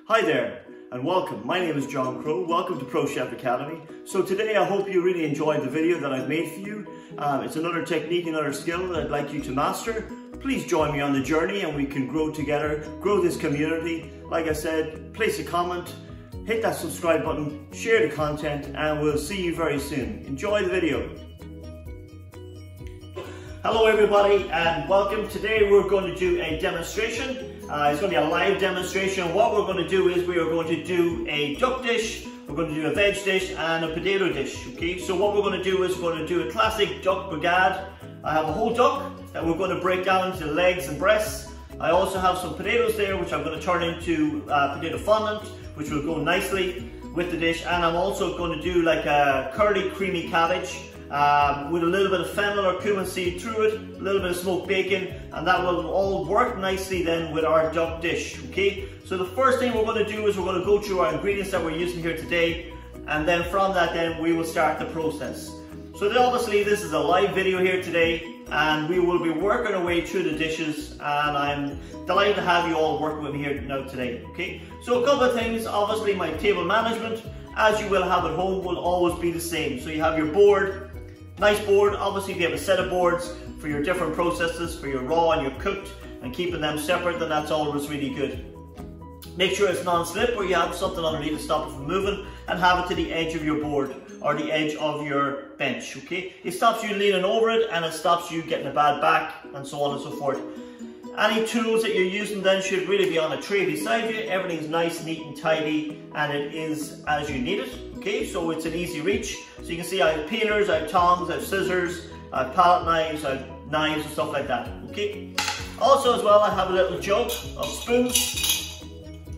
Hi there and welcome. My name is John Crowe. Welcome to Pro Chef Academy. So today I hope you really enjoyed the video that I've made for you. It's another technique, another skill that I'd like you to master. Please join me on the journey and we can grow together, grow this community. Like I said, place a comment, hit that subscribe button, share the content, and we'll see you very soon. Enjoy the video. Hello everybody and welcome. Today we're going to do a demonstration. It's going to be a live demonstration. What we're going to do is we are going to do a duck dish, we're going to do a veg dish and a potato dish. Okay, so what we're going to do is we're going to do a classic duck brigade. I have a whole duck that we're going to break down into legs and breasts. I also have some potatoes there which I'm going to turn into potato fondant, which will go nicely with the dish. And I'm also going to do like a curly creamy cabbage with a little bit of fennel or cumin seed through it, a little bit of smoked bacon, and that will all work nicely then with our duck dish. Okay, so the first thing we're going to do is we're going to go through our ingredients that we're using here today, and then from that then we will start the process. So then obviously this is a live video here today and we will be working our way through the dishes, and I'm delighted to have you all working with me here now today. Okay, so a couple of things. Obviously my table management, as you will have at home, will always be the same. So you have your board. Nice board. Obviously if you have a set of boards for your different processes, for your raw and your cooked, and keeping them separate, then that's always really good. Make sure it's non-slip, or you have something underneath to stop it from moving, and have it to the edge of your board or the edge of your bench. Okay, it stops you leaning over it and it stops you getting a bad back and so on and so forth. Any tools that you're using then should really be on a tray beside you. Everything's nice, neat and tidy, and it is as you need it. Okay, so it's an easy reach. So you can see I have peelers, I have tongs, I have scissors, I have palette knives, I have knives and stuff like that. Okay. Also as well, I have a little jug of spoons,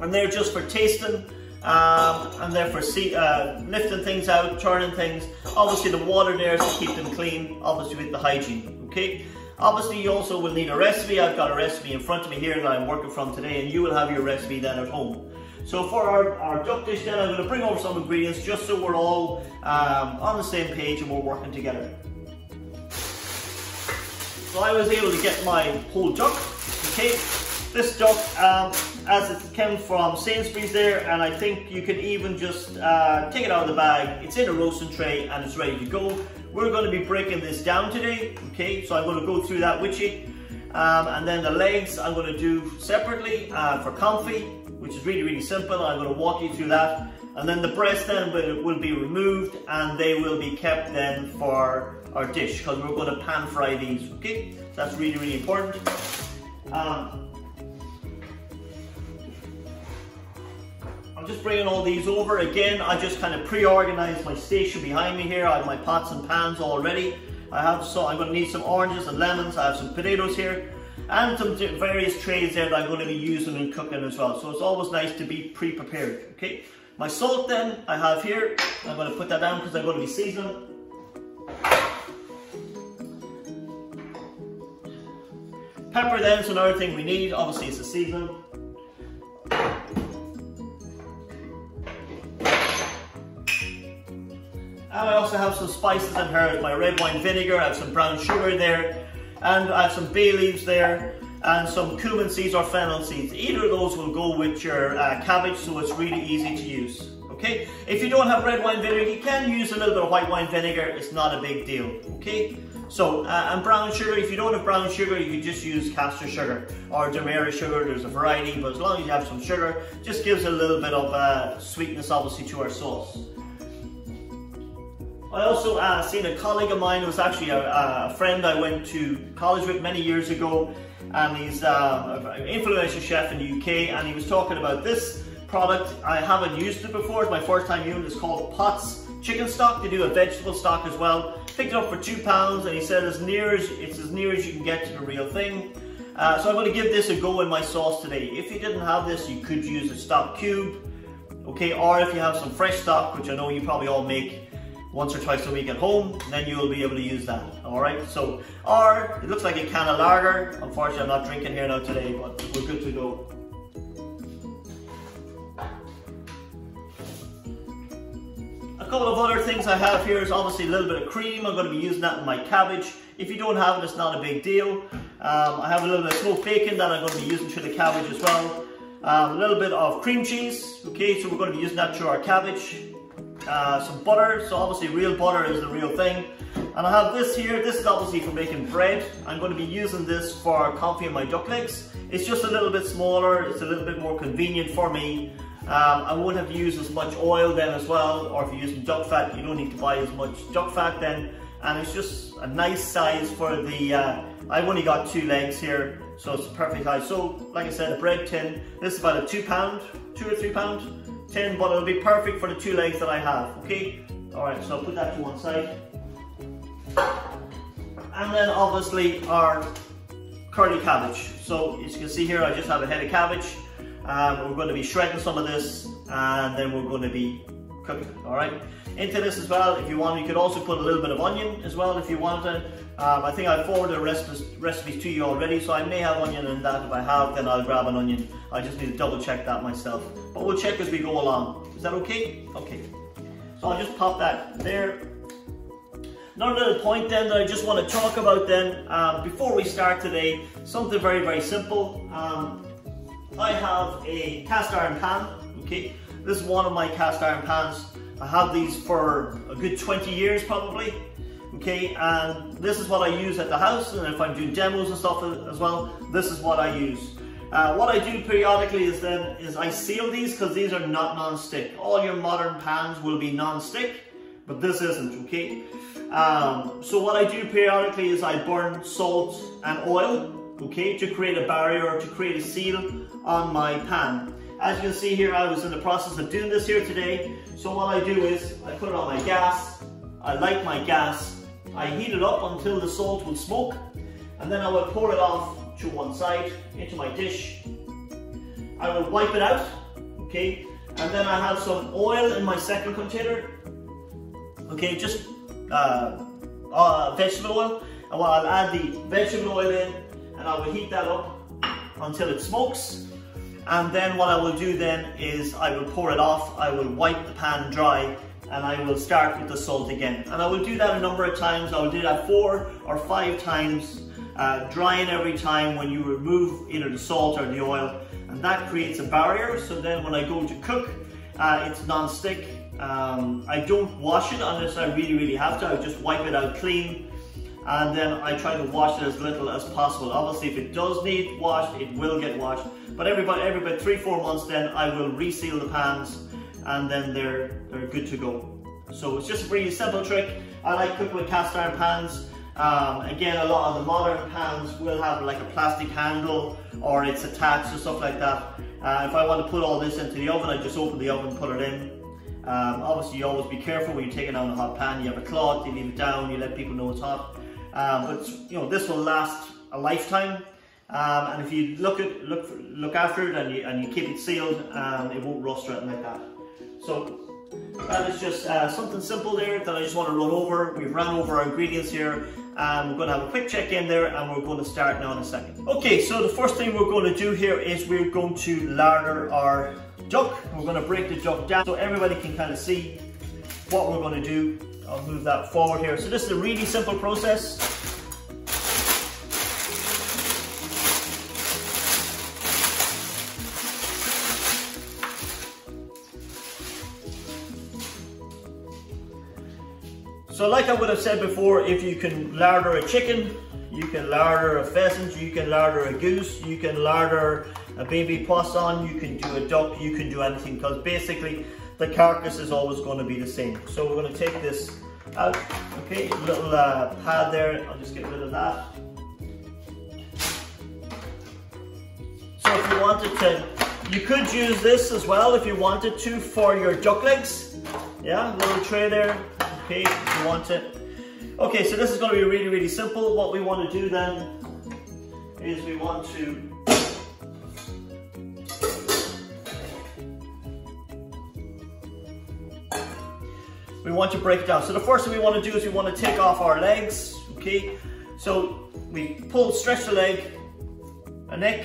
and they're just for tasting, and they're for lifting things out, turning things. Obviously the water there is to keep them clean, obviously with the hygiene. Okay. Obviously you also will need a recipe. I've got a recipe in front of me here that I'm working from today, and you will have your recipe then at home. So for our duck dish then, I'm going to bring over some ingredients just so we're all on the same page and we're working together. So I was able to get my whole duck. Okay, this duck, as it came from Sainsbury's there, and I think you can even just take it out of the bag. It's in a roasting tray and it's ready to go. We're going to be breaking this down today. Okay, so I'm going to go through that with you. And then the legs I'm going to do separately for confit, which is really, really simple. I'm going to walk you through that. And then the breast then will be removed and they will be kept then for our dish, because we're going to pan fry these. Okay, so that's really, really important. I'm just bringing all these over. Again, I just kind of pre-organized my station behind me here. I have my pots and pans all ready. I'm going to need some oranges and lemons. I have some potatoes here and some various trays there that I'm going to be using and cooking as well. So it's always nice to be pre-prepared. Okay, my salt then I have here. I'm going to put that down because I'm going to be seasoning. Pepper then is another thing we need. Obviously it's a seasoning. And I also have some spices in here, my red wine vinegar, I have some brown sugar there, and I have some bay leaves there, and some cumin seeds or fennel seeds. Either of those will go with your cabbage, so it's really easy to use. Okay, if you don't have red wine vinegar, you can use a little bit of white wine vinegar. It's not a big deal. Okay, so and brown sugar. If you don't have brown sugar, you can just use castor sugar or demerara sugar. There's a variety, but as long as you have some sugar, just gives a little bit of sweetness, obviously, to our sauce. I also seen a colleague of mine who was actually a friend I went to college with many years ago, and he's an influential chef in the UK, and he was talking about this product. I haven't used it before, it's my first time using it. It's called Potts chicken stock. They do a vegetable stock as well. Picked it up for £2, and he said it's as near as you can get to the real thing. So I'm going to give this a go in my sauce today. If you didn't have this, you could use a stock cube, okay, or if you have some fresh stock, which I know you probably all make once or twice a week at home, then you will be able to use that. Alright, so, or it looks like a can of lager. Unfortunately I'm not drinking here now today, but we're good to go. A couple of other things I have here is obviously a little bit of cream. I'm going to be using that in my cabbage. If you don't have it, it's not a big deal. I have a little bit of smoked bacon that I'm going to be using for the cabbage as well. A little bit of cream cheese, okay, so we're going to be using that to our cabbage. Some butter, so obviously real butter is the real thing. And I have this here, this is obviously for making bread. I'm going to be using this for confying my duck legs. It's just a little bit smaller, it's a little bit more convenient for me. I won't have to use as much oil then as well, or if you're using duck fat, you don't need to buy as much duck fat then. And it's just a nice size for the, I've only got 2 legs here, so it's a perfect size. So, like I said, a bread tin, this is about a 2 or 3 pound tin, but it'll be perfect for the 2 legs that I have, okay? Alright, so I'll put that to one side. And then obviously our curly cabbage. So as you can see here, I just have a head of cabbage. We're going to be shredding some of this, and then we're going to be cooking it, alright? Into this as well, if you want, you could also put a little bit of onion as well if you wanted. I think I forwarded the recipes to you already, so I may have onion in that. If I have, then I'll grab an onion. I just need to double check that myself. But we'll check as we go along. Is that okay? Okay. So I'll just pop that there. Another little point then that I just want to talk about then, before we start today, something very, very simple. I have a cast iron pan, okay? This is one of my cast iron pans. I have these for a good 20 years probably, okay? And this is what I use at the house, and if I'm doing demos and stuff as well, this is what I use. What I do periodically is I seal these because these are not non-stick. All your modern pans will be non-stick, but this isn't, okay? So what I do periodically is I burn salt and oil, okay, to create a barrier or to create a seal on my pan. As you can see here, I was in the process of doing this here today. So what I do is I put it on my gas, I light my gas, I heat it up until the salt will smoke, and then I will pour it off to one side into my dish. I will wipe it out, okay, and then I have some oil in my second container, okay, just vegetable oil, and I'll add the vegetable oil in, and I will heat that up until it smokes. And then what I will do then is I will pour it off, I will wipe the pan dry, and I will start with the salt again. And I will do that a number of times. I will do that 4 or 5 times, drying every time when you remove either the salt or the oil. And that creates a barrier, so then when I go to cook, it's non-stick. I don't wash it unless I really, really have to. I just wipe it out clean. And then I try to wash it as little as possible. Obviously, if it does need washed, it will get washed. But every about 3-4 months, then I will reseal the pans, and then they're good to go. So it's just a really simple trick. I like cooking with cast iron pans. Again, a lot of the modern pans will have like a plastic handle, or it's attached or stuff like that. If I want to put all this into the oven, I just open the oven, put it in. Obviously, you always be careful when you take it out of a hot pan. You have a cloth, you leave it down, you let people know it's hot. But you know, this will last a lifetime, and if you look after it and you keep it sealed, it won't rust or anything like that. So that is just something simple there that I just want to run over. We've ran over our ingredients here, and we're going to have a quick check in there, and we're going to start now in a second. Okay, so the first thing we're going to do here is we're going to lather our duck. We're going to break the duck down so everybody can kind of see what we're going to do. I'll move that forward here. So this is a really simple process. So like I would have said before, if you can larder a chicken, you can larder a pheasant, you can larder a goose, you can larder a baby poisson, you can do a duck, you can do anything, because basically the carcass is always going to be the same. So we're going to take this out, okay, a little pad there, I'll just get rid of that. So if you wanted to, you could use this as well if you wanted to for your duck legs. Yeah, little tray there, okay, if you want it. Okay, so this is going to be really, really simple. What we want to do then is we want to break it down. So the first thing we want to do is we want to take off our legs, okay? So we stretch the leg, a neck,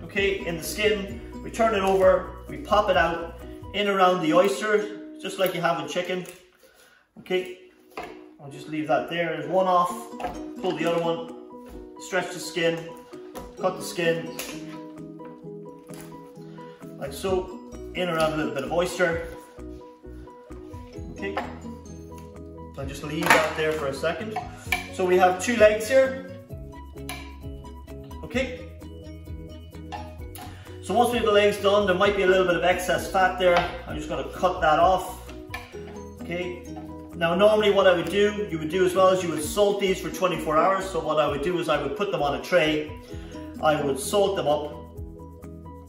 okay, in the skin, we turn it over, we pop it out, in around the oyster, just like you have in chicken, okay? I'll just leave that there. There's one off, pull the other one, stretch the skin, cut the skin. like so, in around a little bit of oyster. Okay, so I'll just leave that there for a second. So we have 2 legs here. Okay, so once we have the legs done, there might be a little bit of excess fat there. I'm just going to cut that off. Okay, now normally what I would do, you would do as well as you would salt these for 24 hours. So what I would do is I would put them on a tray. I would salt them up,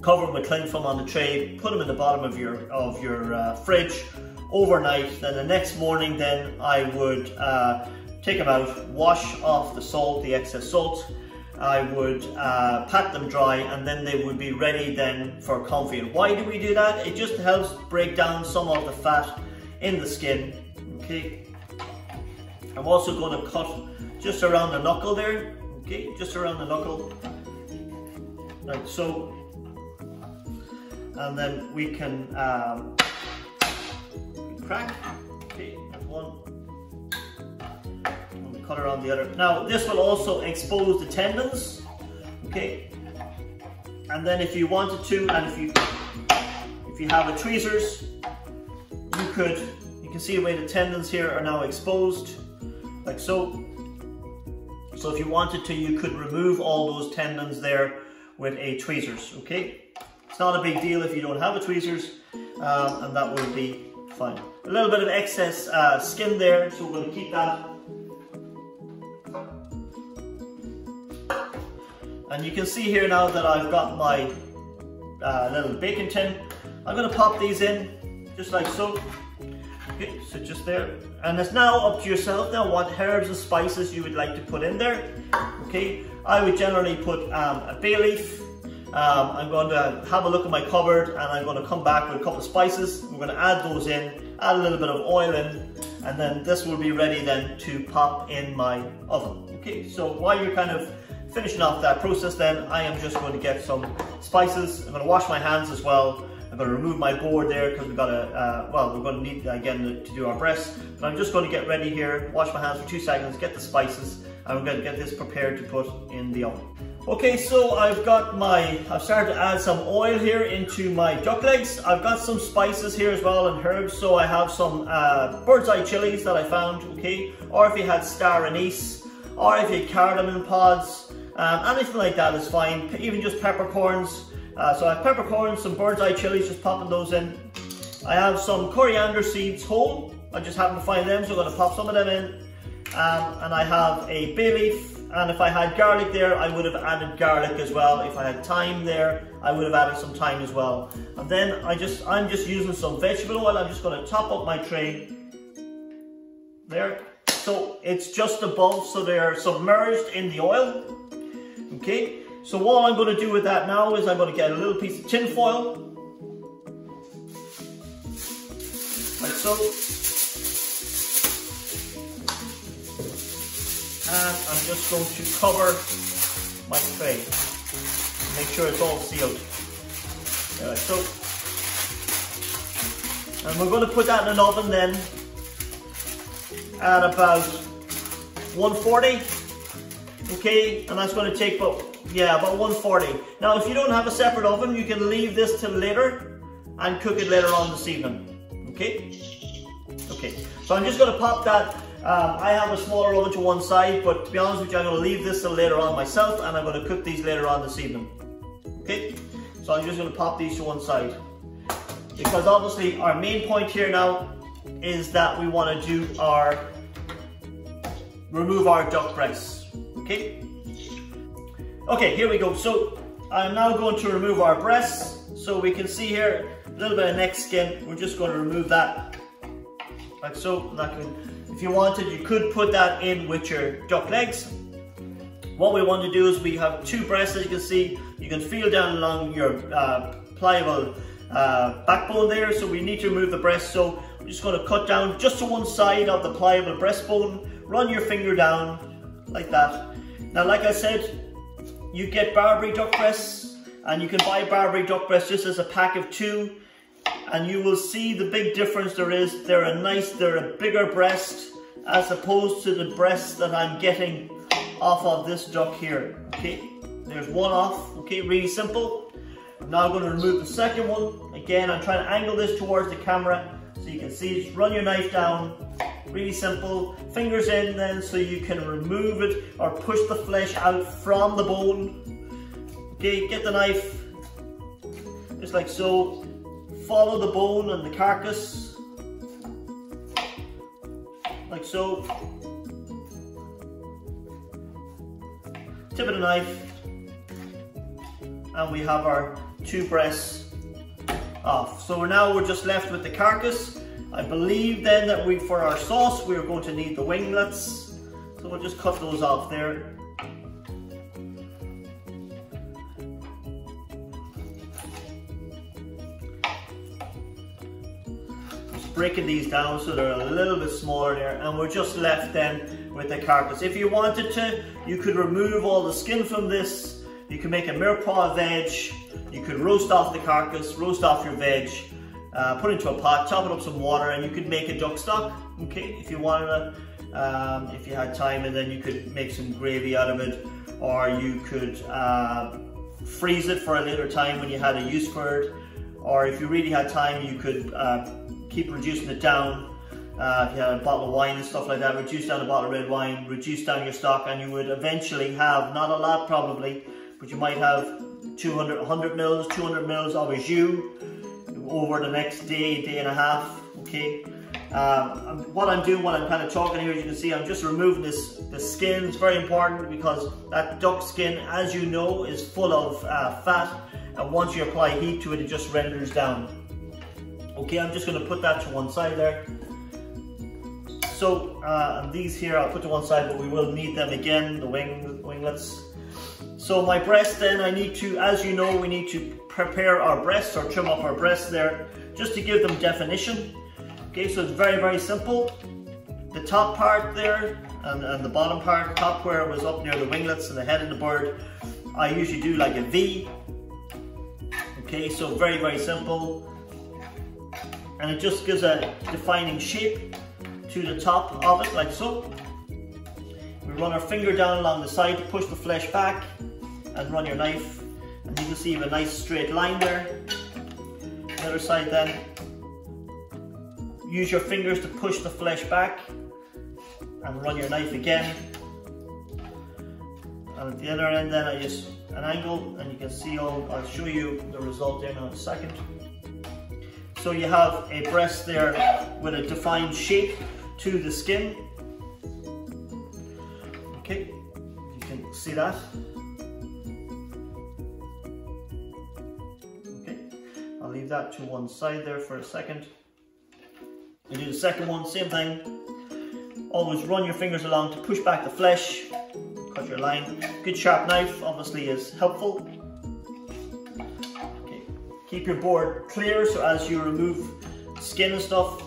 cover them with cling film on the tray, put them in the bottom of your fridge overnight. Then the next morning, then I would take them out, wash off the salt, the excess salt. I would pat them dry, and then they would be ready then for confit. And why do we do that? It just helps break down some of the fat in the skin. Okay, I'm also going to cut just around the knuckle there. Okay, just around the knuckle, like so, and then we can crack. Okay, that's one. Cut around the other. Now this will also expose the tendons. Okay, and then if you wanted to, and if you have a tweezers, you can see the way the tendons here are now exposed, like so. So if you wanted to, you could remove all those tendons there with a tweezers. Okay, it's not a big deal if you don't have a tweezers, and that will be fine. A little bit of excess skin there, so we're going to keep that. And you can see here now that I've got my little bacon tin. I'm going to pop these in, just like so. Okay, so just there. And it's now up to yourself now what herbs and spices you would like to put in there. Okay, I would generally put a bay leaf. I'm going to have a look at my cupboard, and I'm going to come back with a couple of spices. We're going to add those in, add a little bit of oil in, and then this will be ready then to pop in my oven. Okay, so while you're kind of finishing off that process, then I am just going to get some spices. I'm going to wash my hands as well. I'm going to remove my board there because we've got to, we're going to need again to do our breasts. But I'm just going to get ready here, wash my hands for 2 seconds, get the spices, and we're going to get this prepared to put in the oven. Okay, so I've started to add some oil here into my duck legs. I've got some spices here as well and herbs. So I have some bird's eye chilies that I found, okay? Or if you had star anise, or if you had cardamom pods, anything like that is fine, even just peppercorns. So I have peppercorns, some bird's eye chilies, just popping those in. I have some coriander seeds whole, I just happen to find them, so I'm going to pop some of them in. And I have a bay leaf, and if I had garlic there, I would have added garlic as well. If I had thyme there, I would have added some thyme as well. And then I'm just using some vegetable oil. I'm just going to top up my tray there. So it's just above, so they're submerged in the oil. Okay, so all I'm going to do with that now is I'm going to get a little piece of tin foil, like so, and I'm just going to cover my tray, make sure it's all sealed, like so, and we're going to put that in an oven then at about 140. Okay, and that's going to take about 140. Now if you don't have a separate oven, you can leave this till later and cook it later on this evening. Okay, so I'm just going to pop that. I have a smaller oven to one side, but to be honest with you, I'm going to leave this till later on myself, and I'm going to cook these later on this evening. Okay, so I'm just going to pop these to one side, because obviously our main point here now is that we want to do remove our duck breasts. Okay, here we go. So I'm now going to remove our breasts. So we can see here a little bit of neck skin. We're just going to remove that, like so. If you wanted, you could put that in with your duck legs. What we want to do is we have 2 breasts, as you can see. You can feel down along your pliable backbone there. So we need to remove the breast. So I'm just going to cut down just to one side of the pliable breastbone. Run your finger down like that. Now, like I said, you get Barbary duck breasts, and you can buy Barbary duck breasts just as a pack of 2, and you will see the big difference there is. They're a bigger breast as opposed to the breasts that I'm getting off of this duck here. Okay, there's one off. Okay, really simple. I'm now going to remove the second one. Again, I'm trying to angle this towards the camera so you can see. Just run your knife down. Really simple. Fingers in then so you can remove it or push the flesh out from the bone. Okay, get the knife just like so. Follow the bone and the carcass like so. Tip of the knife, and we have our two breasts off. So now we're just left with the carcass. I believe then that for our sauce we're going to need the winglets. So we'll just cut those off there. Just breaking these down so they're a little bit smaller there, and we're just left then with the carcass. If you wanted to, you could remove all the skin from this. You can make a mirepoix veg. You could roast off the carcass, roast off your veg, put it into a pot, chop it up some water, and you could make a duck stock, okay, if you wanted to, if you had time, and then you could make some gravy out of it, or you could freeze it for a later time when you had a use for it, or if you really had time, you could keep reducing it down. If you had a bottle of wine and stuff like that, reduce down a bottle of red wine, reduce down your stock, and you would eventually have, not a lot probably, but you might have 100 mils, 200 mils of a jus over the next day and a half, okay? What I'm doing when I'm kind of talking here, as you can see, I'm just removing the skin. It's very important because that duck skin, as you know, is full of fat, and once you apply heat to it, it just renders down. Okay, I'm just going to put that to one side there. So, and these here I'll put to one side, but we will need them again, the winglets. So my breast then, I need to, as you know, we need to prepare our breasts or trim up our breasts there, just to give them definition. Okay, so it's very, very simple. The top part there and the bottom part, top where it was up near the winglets and the head of the bird, I usually do like a V. Okay, so very, very simple. And it just gives a defining shape to the top of it, like so. We run our finger down along the side to push the flesh back, and run your knife, and you can see you have a nice straight line there. The other side then, use your fingers to push the flesh back, and run your knife again. And at the other end then, I just an angle, and you can see I'll show you the result there now in a second. So you have a breast there with a defined shape to the skin. Okay, you can see that. Okay, I'll leave that to one side there for a second. You do the second one, same thing. Always run your fingers along to push back the flesh. Cut your line. Good sharp knife obviously is helpful. Okay, keep your board clear so as you remove skin and stuff,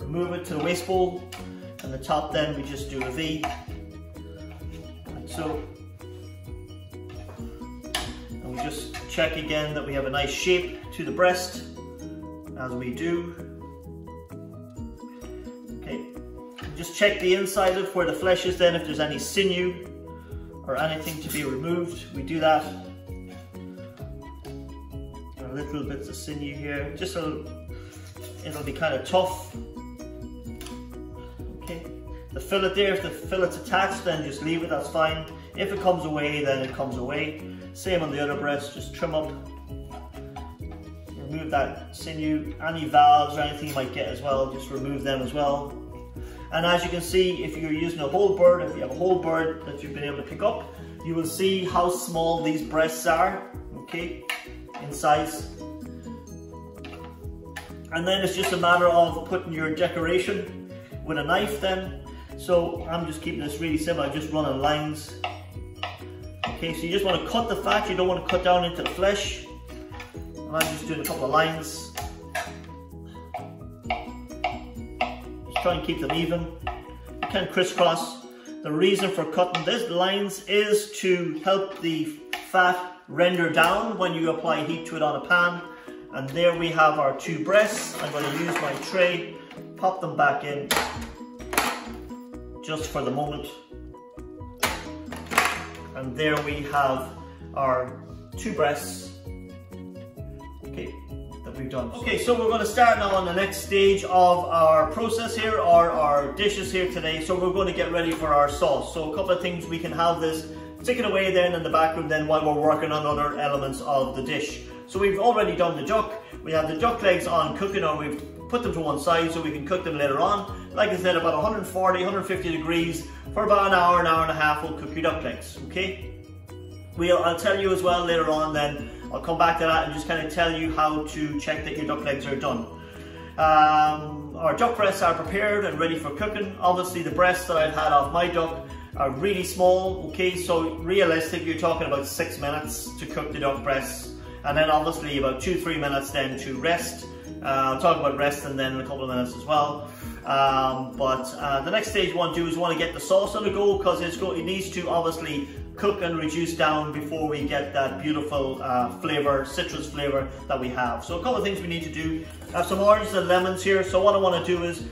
remove it to the waste bowl. And the top then we just do a V, like so. And we just check again that we have a nice shape to the breast, as we do. Okay, just check the inside of where the flesh is then, if there's any sinew or anything to be removed, we do that. There are little bits of sinew here, just so it'll be kind of tough. The fillet there, if the fillet's attached, then just leave it, that's fine. If it comes away, then it comes away. Same on the other breast, just trim up. Remove that sinew, any valves or anything you might get as well, just remove them as well. And as you can see, if you're using a whole bird, if you have a whole bird that you've been able to pick up, you will see how small these breasts are, okay, in size. And then it's just a matter of putting your decoration with a knife then. So I'm just keeping this really simple, I'm just running lines. Okay, so you just want to cut the fat, you don't want to cut down into the flesh. And I'm just doing a couple of lines. Just try and keep them even. You can crisscross. The reason for cutting these lines is to help the fat render down when you apply heat to it on a pan. And there we have our two breasts. I'm going to use my tray, pop them back in. Just for the moment. And there we have our two breasts okay, that we've done. Okay, so we're going to start now on the next stage of our process here, or our dishes here today. So we're going to get ready for our sauce. So a couple of things, we can have this ticking away then in the background then while we're working on other elements of the dish. So we've already done the duck. We have the duck legs on cooking, or we've put them to one side so we can cook them later on. Like I said, about 140, 150 degrees for about an hour and a half we'll cook your duck legs, okay? I'll tell you as well later on then, I'll come back to that and just kind of tell you how to check that your duck legs are done. Our duck breasts are prepared and ready for cooking. Obviously the breasts that I've had off my duck are really small, okay? So realistic, you're talking about 6 minutes to cook the duck breasts, and then obviously about 2-3 minutes then to rest. I'll talk about resting then in a couple of minutes as well. The next stage we want to do is want to get the sauce on the go, because it needs to obviously cook and reduce down before we get that beautiful flavor, citrus flavor that we have. So a couple of things we need to do. I have some oranges and lemons here. So what I want to do is,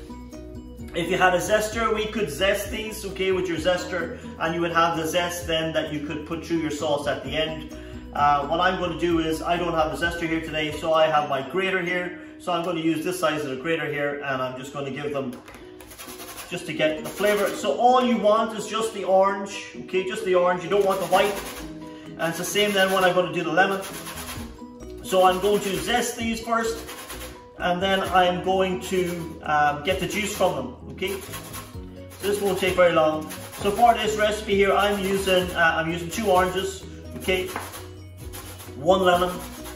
if you had a zester, we could zest these, okay, with your zester, and you would have the zest then that you could put through your sauce at the end. What I'm going to do is, I don't have the zester here today, so I have my grater here. So I'm going to use this size of the grater here, and I'm just going to give them, just to get the flavor. So all you want is just the orange, okay, just the orange. You don't want the white. And it's the same then when I'm going to do the lemon. So I'm going to zest these first, and then I'm going to get the juice from them, okay? This won't take very long. So for this recipe here, I'm using 2 oranges, okay, 1 lemon,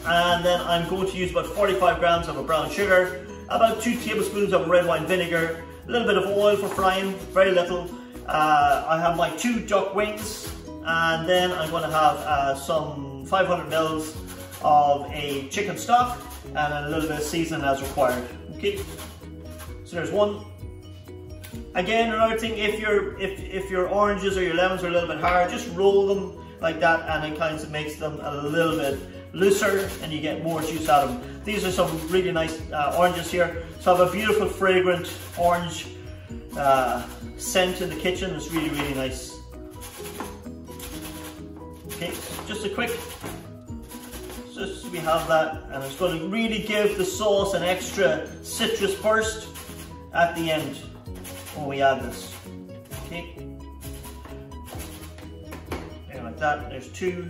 and then I'm going to use about 45 grams of a brown sugar, about 2 tablespoons of red wine vinegar, a little bit of oil for frying, very little. I have my 2 duck wings, and then I'm going to have some 500 mils of a chicken stock, and a little bit of seasoning as required. Okay, so there's 1. Again, another thing, if your oranges or your lemons are a little bit hard, just roll them like that, and it kind of makes them a little bit looser, and you get more juice out of them. These are some really nice oranges here. So I have a beautiful fragrant orange scent in the kitchen. It's really, really nice. Okay, just a quick, just so we have that, and it's going to really give the sauce an extra citrus burst at the end when we add this. Okay, there, like that. There's 2.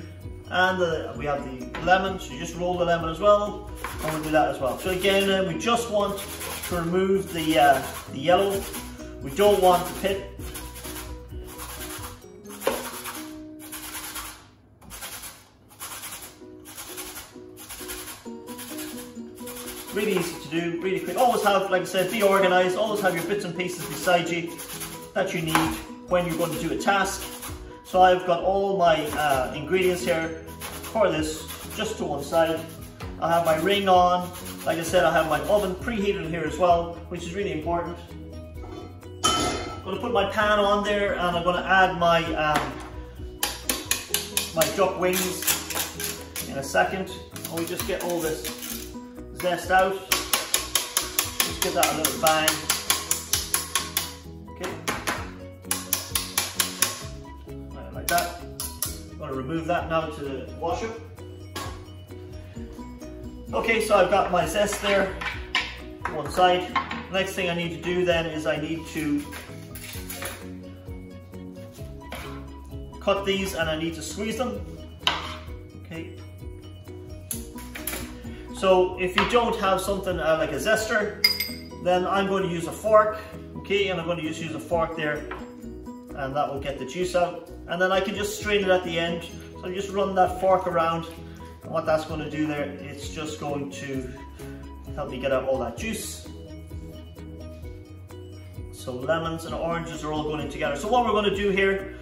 And we have the lemon, so you just roll the lemon as well, and we'll do that as well. So again, we just want to remove the yellow. We don't want the pit. Really easy to do, really quick. Always have, like I said, be organized. Always have your bits and pieces beside you that you need when you're going to do a task. So I've got all my ingredients here for this, just to one side. I have my ring on. Like I said, I have my oven preheated here as well, which is really important. I'm going to put my pan on there, and I'm going to add my my duck wings in a second. And we just get all this zest out. Just give that a little bang. Okay. Right, like that. I'm going to remove that now to the washer. Okay, so I've got my zest there to one side. Next thing I need to do then is I need to cut these, and I need to squeeze them. Okay. So if you don't have something like a zester, then I'm going to use a fork. Okay, and I'm going to just use a fork there, and that will get the juice out. And then I can just strain it at the end. So just run that fork around, and what that's going to do there, it's just going to help me get out all that juice. So lemons and oranges are all going in together. So what we're going to do here,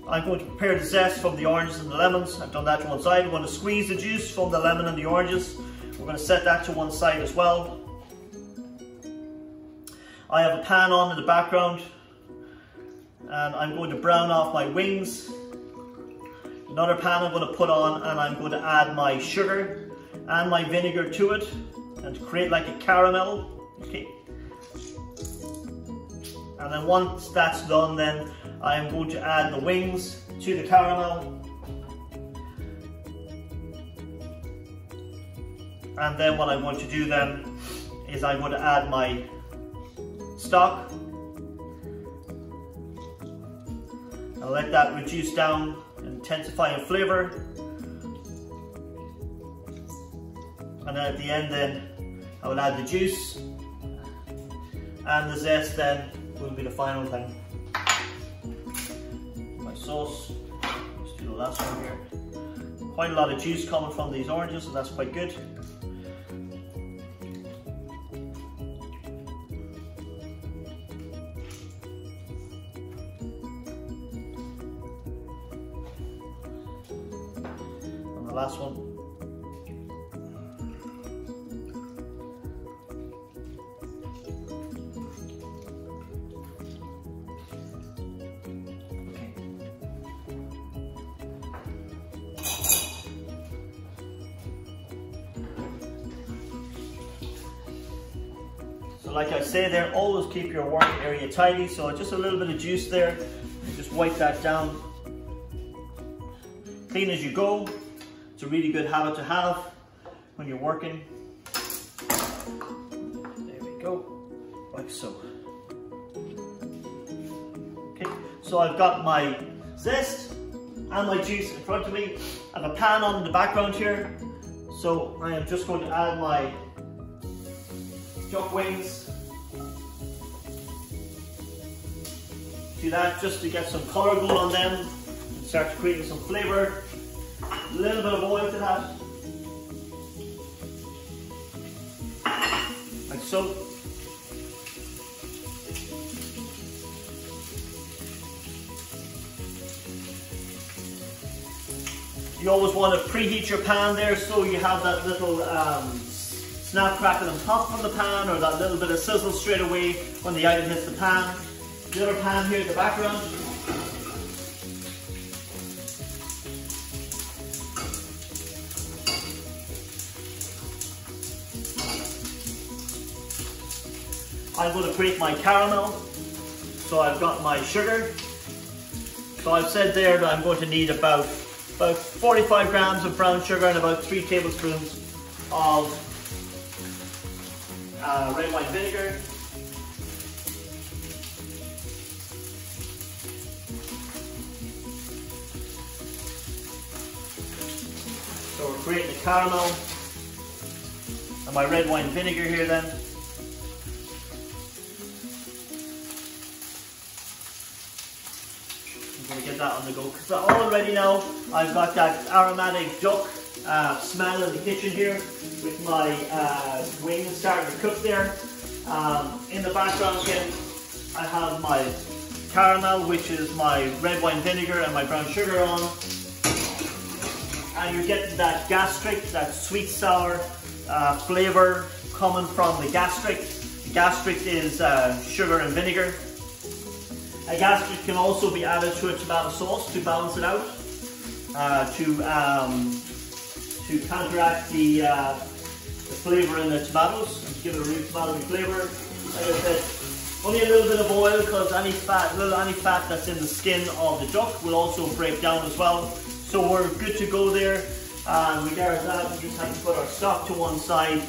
I'm going to prepare the zest from the oranges and the lemons. I've done that to one side. I'm going to squeeze the juice from the lemon and the oranges. We're going to set that to one side as well. I have a pan on in the background, and I'm going to brown off my wings. Another pan I'm going to put on, and I'm going to add my sugar and my vinegar to it, and to create like a caramel. Okay. And then once that's done, then I'm going to add the wings to the caramel. And then what I'm going to do then is I'm going to add my stock. I'll let that reduce down and intensify in flavour. And then at the end then, I will add the juice. And the zest then will be the final thing. My sauce, let's do the last one here. Quite a lot of juice coming from these oranges, so that's quite good. And the last one. So like I say there, always keep your work area tidy. So just a little bit of juice there, just wipe that down. Clean as you go. It's a really good habit to have when you're working. There we go, like so. Okay, so I've got my zest and my juice in front of me. I have a pan on in the background here. So I am just going to add my duck wings to that, just to get some colour going on them and start creating some flavour. A little bit of oil to that, like so. You always want to preheat your pan there, so you have that little snap crackle and pop from the pan, or that little bit of sizzle straight away when the item hits the pan. The other pan here in the background. I'm going to create my caramel. So I've got my sugar. So I've said there that I'm going to need about 45 grams of brown sugar and about 3 tablespoons of red wine vinegar. So we're creating the caramel and my red wine vinegar here then. I'm going to get that on the go because already now I've got that aromatic duck smell in the kitchen here with my wings starting to cook there. In the background again I have my caramel, which is my red wine vinegar and my brown sugar on. And you're getting that gastric, that sweet sour flavour coming from the gastric. The gastric is sugar and vinegar. A gastric can also be added to a tomato sauce to balance it out, to counteract the flavour in the tomatoes and give it a real tomatoey flavour. Like I said, only a little bit of oil because any fat that's in the skin of the duck will also break down as well. So we're good to go there. Regardless of that, we just have to put our stock to one side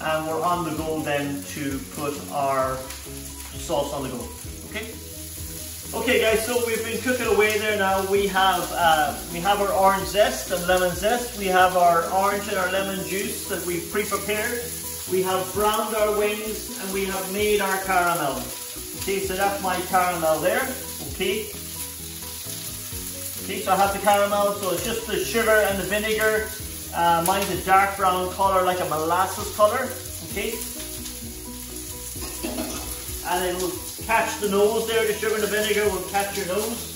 and we're on the go then to put our sauce on the go. Okay? Okay guys, so we've been cooking away there now. We have our orange zest and lemon zest. We have our orange and our lemon juice that we've pre-prepared. We have browned our wings and we have made our caramel. Okay, so that's my caramel there. Okay. Okay, so I have the caramel, so it's just the sugar and the vinegar. Mine's a dark brown colour, like a molasses colour. Okay. And it will catch the nose there, the sugar and the vinegar will catch your nose.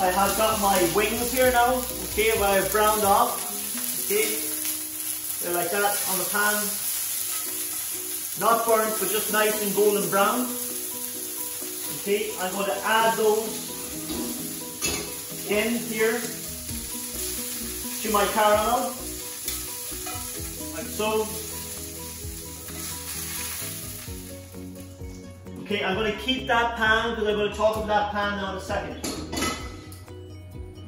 I have got my wings here now, okay, where I've browned off. Okay. They're like that on the pan. Not burnt, but just nice and golden brown. Okay, I'm going to add those in here to my caramel, like so. Okay, I'm going to keep that pan because I'm going to talk about that pan now in a second.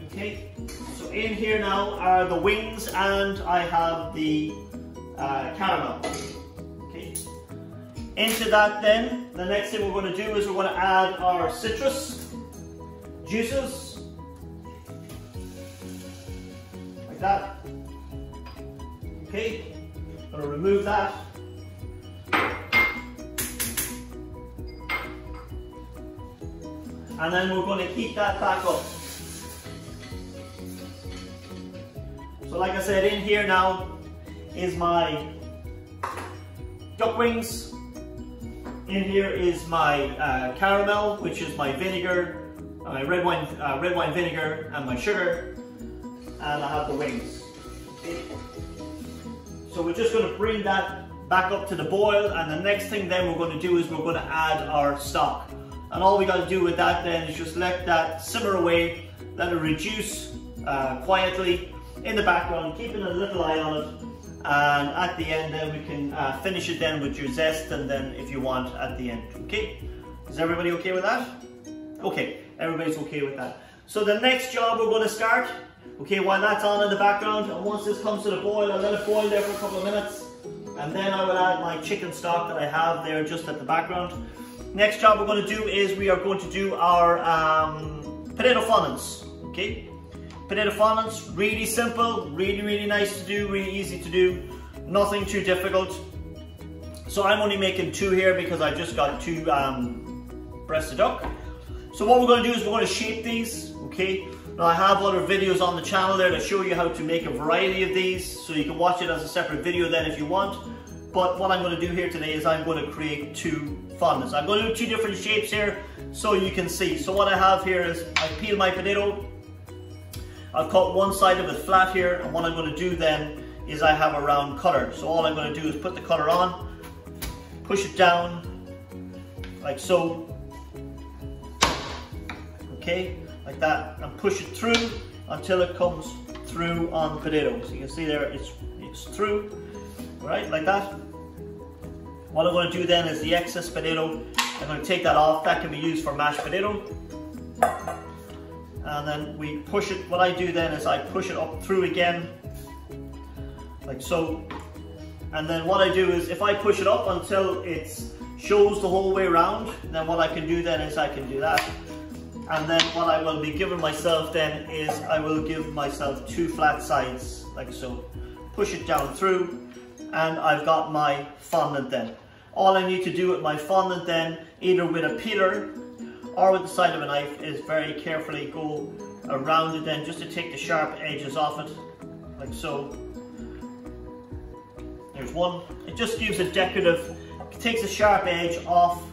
Okay, so in here now are the wings and I have the caramel. Okay. Into that then, the next thing we're going to do is we're going to add our citrus juices. Like that. Okay. I'm going to remove that. And then we're going to heat that back up. So like I said, in here now is my duck wings. In here is my caramel, which is my vinegar, my red wine vinegar, and my sugar. And I have the wings. Okay. So we're just going to bring that back up to the boil, and the next thing then we're going to do is we're going to add our stock. And all we got to do with that then is just let that simmer away, let it reduce quietly in the background, keeping a little eye on it. And at the end then we can finish it then with your zest, and then if you want at the end. Okay? Is everybody okay with that? Okay, everybody's okay with that. So the next job we're going to start, okay, while that's on in the background, and once this comes to the boil, I'll let it boil there for a couple of minutes, and then I will add my chicken stock that I have there just at the background. Next job we're going to do is we are going to do our potato fondants. Okay, potato fondants, really simple, really nice to do, really easy to do, nothing too difficult. So I'm only making 2 here because I just got 2 breasts of duck. So what we're going to do is we're going to shape these. Okay, now I have other videos on the channel there that show you how to make a variety of these, so you can watch it as a separate video then if you want. But what I'm going to do here today is I'm going to create 2 fondants. I'm going to do 2 different shapes here so you can see. So what I have here is I peel my potato. I've cut one side of it flat here, and what I'm going to do then is I have a round cutter. So all I'm going to do is put the cutter on, push it down like so. Okay, like that, and push it through until it comes through on the potato. So you can see there it's through. Right, like that. What I'm going to do then is the excess potato, I'm going to take that off. That can be used for mashed potato. And then we push it, what I do then is I push it up through again, like so. And then what I do is if I push it up until it shows the whole way around, then what I can do then is I can do that. And then what I will be giving myself then is I will give myself 2 flat sides, like so. Push it down through, and I've got my fondant then. All I need to do with my fondant then, either with a peeler or with the side of a knife, is very carefully go around it then, just to take the sharp edges off it, like so. There's one. It just gives a decorative, it takes a sharp edge off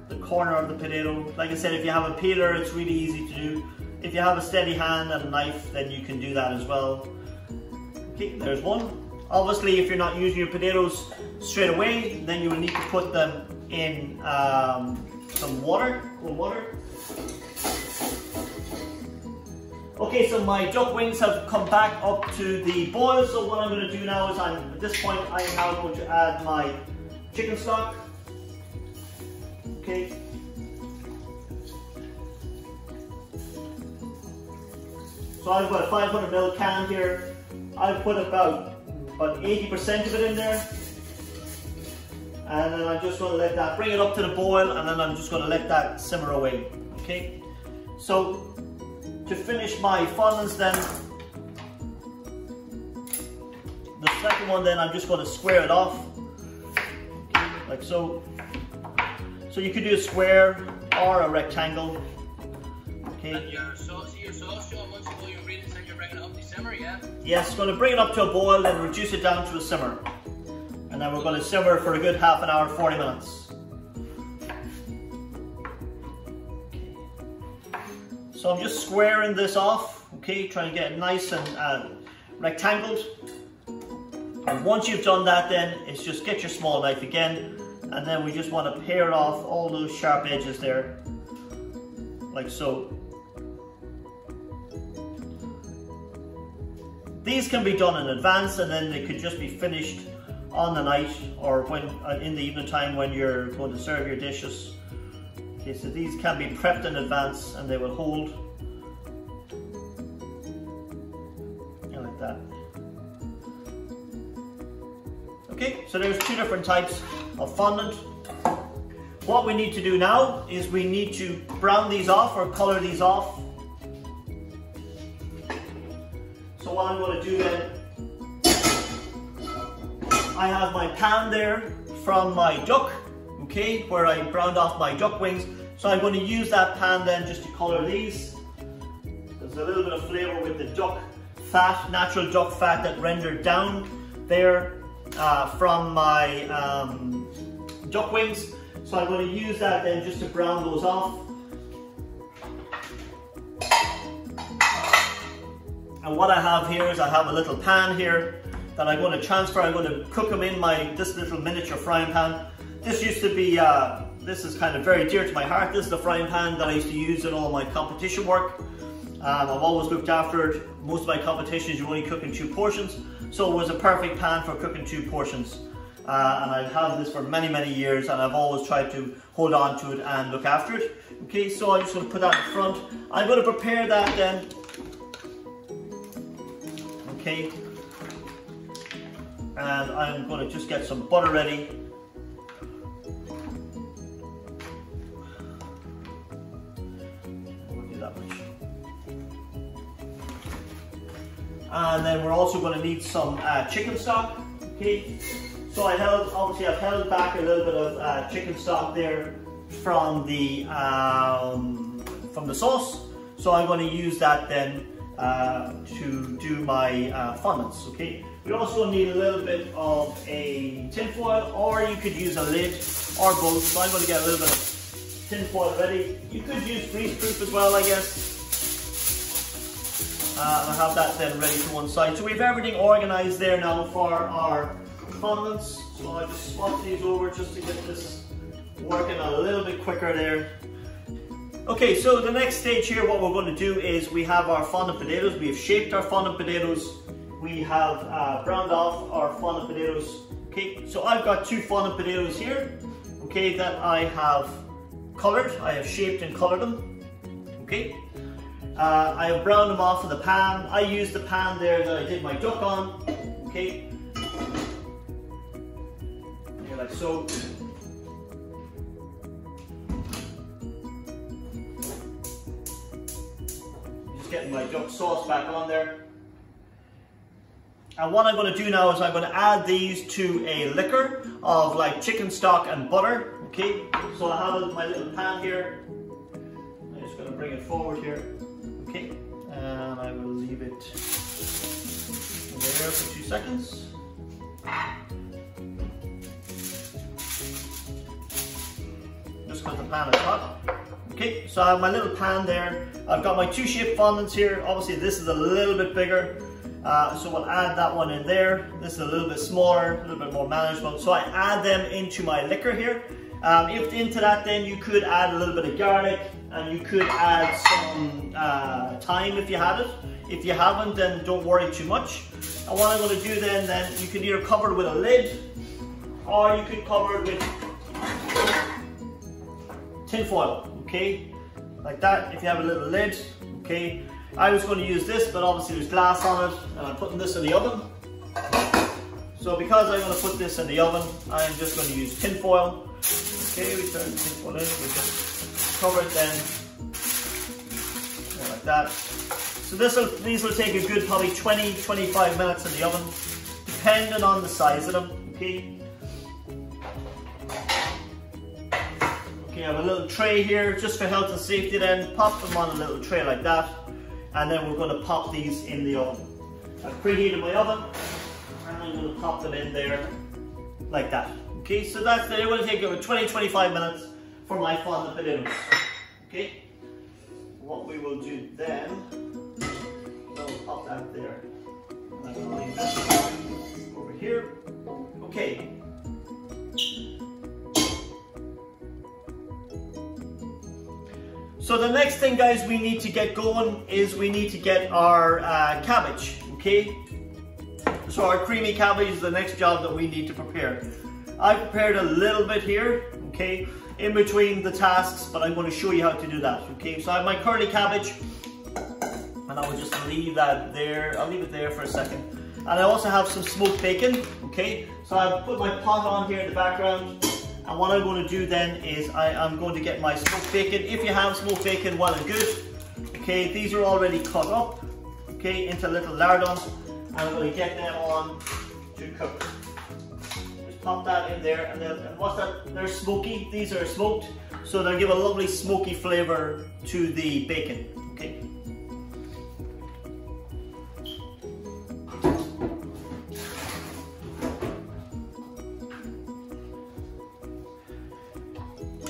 the corner of the potato. Like I said, if you have a peeler, it's really easy to do. If you have a steady hand and a knife, then you can do that as well. Okay, there's one. Obviously, if you're not using your potatoes straight away, then you will need to put them in some water, cold water. Okay, so my duck wings have come back up to the boil. So what I'm going to do now is at this point, I am now going to add my chicken stock. Okay. So I've got a 500 ml can here. I've put about 80% of it in there, and then I'm just going to let that, bring it up to the boil, and then I'm just going to let that simmer away. Okay, so to finish my fondants then, the second one then I'm just going to square it off, okay, like so. So you could do a square or a rectangle. Okay. And your sauce, John, once you boil your ingredients and you're bringing it up to simmer, yeah? Yes, going to bring it up to a boil, then reduce it down to a simmer. And then we're going to simmer for a good half an hour, 40 minutes. So I'm just squaring this off, okay, trying to get it nice and rectangled. And once you've done that then, it's just get your small knife again, and then we just want to pare off all those sharp edges there, like so. These can be done in advance, and then they could just be finished on the night or when in the evening time when you're going to serve your dishes. Okay, so these can be prepped in advance and they will hold. Yeah, like that. Okay, so there's two different types of fondant. What we need to do now is we need to brown these off or color these off. So what I'm going to do then, I have my pan there from my duck, okay, where I browned off my duck wings. So I'm going to use that pan then just to color these. There's a little bit of flavor with the duck fat, natural duck fat that rendered down there from my duck wings. So I'm going to use that then just to brown those off. And what I have here is I have a little pan here that I'm going to transfer. I'm going to cook them in this little miniature frying pan. This used to be, this is kind of very dear to my heart. This is the frying pan that I used to use in all my competition work. I've always looked after it. Most of my competitions you only cook in 2 portions. So it was a perfect pan for cooking 2 portions. And I've had this for many, many years, and I've always tried to hold on to it and look after it. Okay, so I'm just going to put that in front. I'm going to prepare that then. Okay. And I'm going to just get some butter ready. I won't do that much. And then we're also going to need some chicken stock. Okay. So I've held back a little bit of chicken stock there from the sauce. So I'm going to use that then to do my fondants. Okay. We also need a little bit of a tin foil, or you could use a lid, or both. So I'm going to get a little bit of tin foil ready. You could use greaseproof as well, I guess. And I have that then ready to one side. So we have everything organized there now for our fondants. So I just swap these over just to get this working a little bit quicker there. Okay, so the next stage here, what we're going to do is we have our fondant potatoes. We have shaped our fondant potatoes. We have browned off our fondant potatoes. Okay, so I've got 2 fondant potatoes here. Okay, that I have colored. I have shaped and colored them. Okay. I have browned them off in the pan. I used the pan there that I did my duck on. Okay. Here, like so. Just getting my duck sauce back on there. And what I'm going to do now is I'm going to add these to a liquor of like chicken stock and butter. Okay. So I have my little pan here. I'm just going to bring it forward here. Okay, and I will leave it there for 2 seconds. Just because the pan is hot. Okay, so I have my little pan there. I've got my 2 shaped fondants here. Obviously this is a little bit bigger, so we'll add that one in there. This is a little bit smaller, a little bit more manageable. So I add them into my liquor here. If into that then you could add a little bit of garlic, and you could add some thyme if you had it. If you haven't, then don't worry too much. And what I'm going to do then you can either cover it with a lid, or you could cover it with tin foil, okay? Like that, if you have a little lid, okay? I was going to use this, but obviously there's glass on it, and I'm putting this in the oven. So because I'm going to put this in the oven, I'm just going to use tin foil. Okay, we turn the tin foil in, we just cover it then, like that. So these will take a good probably 20-25 minutes in the oven, depending on the size of them, okay? Okay, I have a little tray here, just for health and safety then, pop them on a little tray like that, and then we're going to pop these in the oven. I've preheated my oven, and I'm going to pop them in there, like that. Okay, so that's it. It will take over 20-25 minutes for my fondant potatoes. Okay, what we will do then, we'll pop that there. I'm going to leave that over here. Okay. So the next thing, guys, we need to get going is we need to get our cabbage. Okay, so our creamy cabbage is the next job that we need to prepare. I prepared a little bit here, okay, in between the tasks, but I'm going to show you how to do that, okay. So I have my curly cabbage, and I will just leave that there. I'll leave it there for a second. And I also have some smoked bacon, okay. So I've put my pot on here in the background, and what I'm going to do then is I'm going to get my smoked bacon. If you have smoked bacon, well and good. Okay, these are already cut up, okay, into little lardons, and I'm going to get them on to cook. Just pop that in there, and then and what's that? They're smoky. These are smoked, so they'll give a lovely smoky flavour to the bacon. Okay.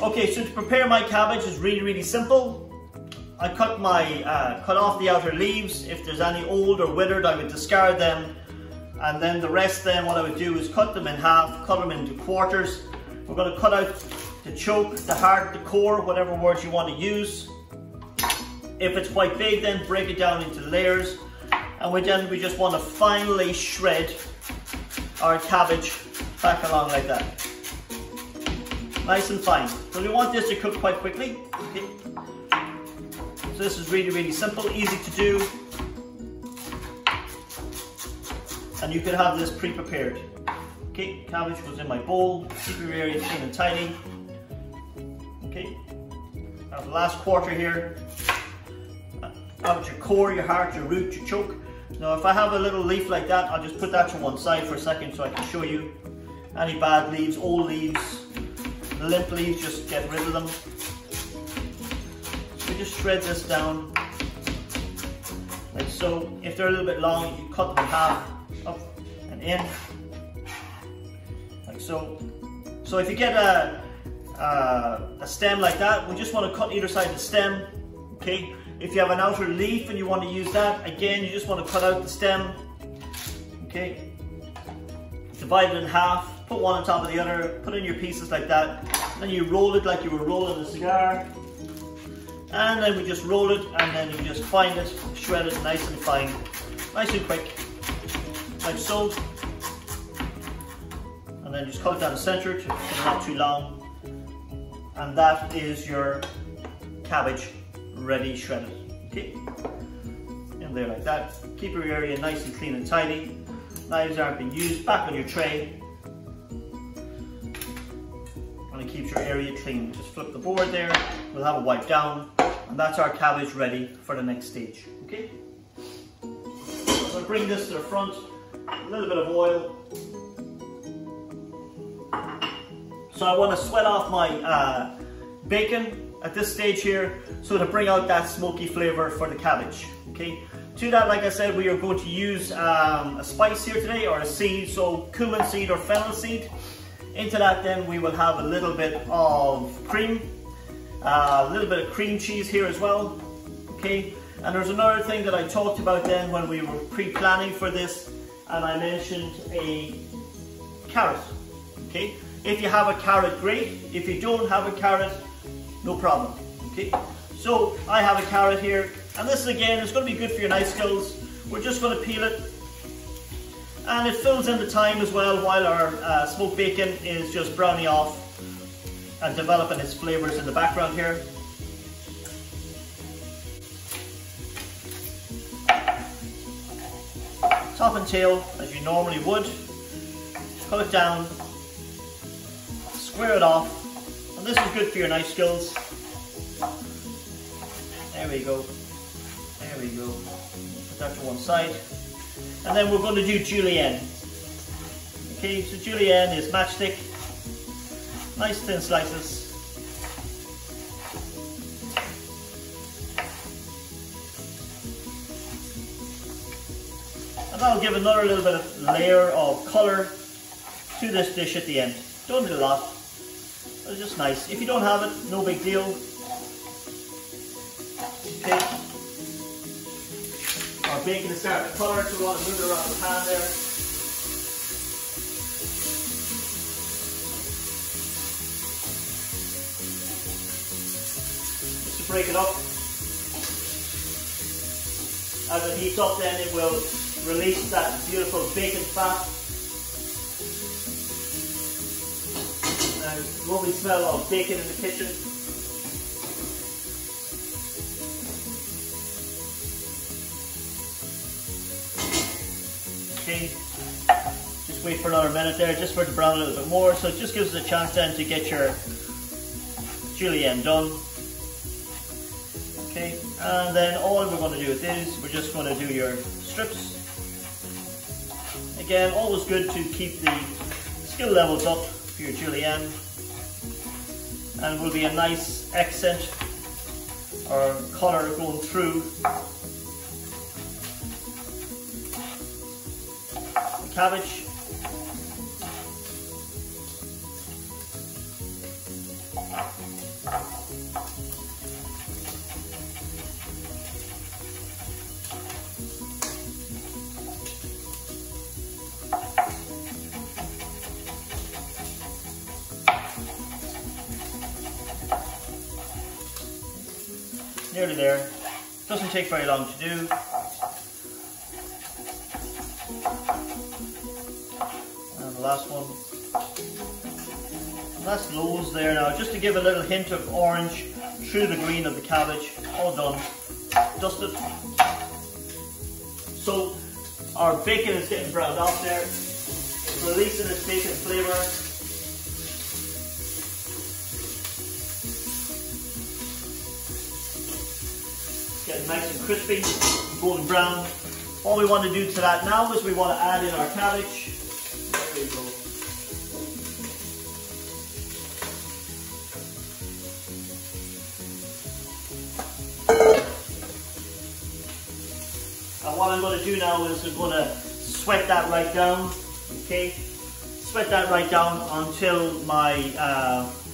Okay, so to prepare my cabbage is really simple. I cut off the outer leaves. If there's any old or withered, I would discard them. And then the rest then what I would do is cut them in half, cut them into quarters. We're going to cut out the choke, the heart, the core, whatever words you want to use. If it's quite big, then break it down into layers. And we just want to finely shred our cabbage back along like that. Nice and fine. So we want this to cook quite quickly. Okay. So this is really simple, easy to do. And you could have this pre-prepared. Okay, cabbage goes in my bowl. Keep your area clean and tidy. Okay. Now the last quarter here. Out your core, your heart, your root, your choke. Now if I have a little leaf like that, I'll just put that to one side for a second so I can show you. Any bad leaves, old leaves, the limp leaves, just get rid of them. So just shred this down, like so. If they're a little bit long, you cut them in half, up and in, like so. So if you get a stem like that, we just want to cut either side of the stem, okay? If you have an outer leaf and you want to use that, again, you just want to cut out the stem, okay? Divide it in half. Put one on top of the other, put in your pieces like that, then you roll it like you were rolling a cigar, and then we just roll it, and then you just find it, shred it nice and fine, nice and quick, like so, and then just cut it down the centre to not too long, and that is your cabbage ready shredded. Okay, in there like that. Keep your area nice and clean and tidy. Knives aren't being used. Back on your tray. And it keeps your area clean. Just flip the board there, we'll have it wiped down, and that's our cabbage ready for the next stage. Okay? So I'll bring this to the front, a little bit of oil. So I want to sweat off my bacon at this stage here, so to bring out that smoky flavour for the cabbage. Okay? To that, like I said, we are going to use a spice here today, or a seed, so cumin seed or fennel seed. Into that then we will have a little bit of cream, a little bit of cream cheese here as well, okay? And there's another thing that I talked about then when we were pre-planning for this, and I mentioned a carrot, okay? If you have a carrot, great. If you don't have a carrot, no problem, okay? So I have a carrot here, and this again is going to be good for your knife skills. We're just going to peel it. And it fills in the time as well while our smoked bacon is just browning off and developing its flavours in the background here. Top and tail as you normally would. Cut it down, square it off, and this is good for your knife skills. There we go. There we go. Put that to one side. And then we're going to do Julienne. Okay, so Julienne is matchstick. Nice thin slices. And that'll give another little bit of layer of colour to this dish at the end. Don't need a lot, but it's just nice. If you don't have it, no big deal. Okay. Our bacon is starting to colour, so we want to move it around the pan there. Just to break it up. As it heats up then it will release that beautiful bacon fat. And lovely smell of bacon in the kitchen. Okay, just wait for for another minute there, just for it to brown a little bit more. So it just gives us a chance then to get your julienne done. Okay, and then all we're going to do with this, we're just going to do your strips. Again, always good to keep the skill levels up for your julienne, and it will be a nice accent or colour going through the cabbage. Nearly there. Doesn't take very long to do. And the last one. And that's loads there now, just to give a little hint of orange through the green of the cabbage. All done. Dusted. So our bacon is getting browned off there. It's releasing its bacon flavour. Getting nice and crispy, golden brown. All we want to do to that now is we want to add in our cabbage. There we go. And what I'm going to do now is I'm going to sweat that right down. Okay, sweat that right down until my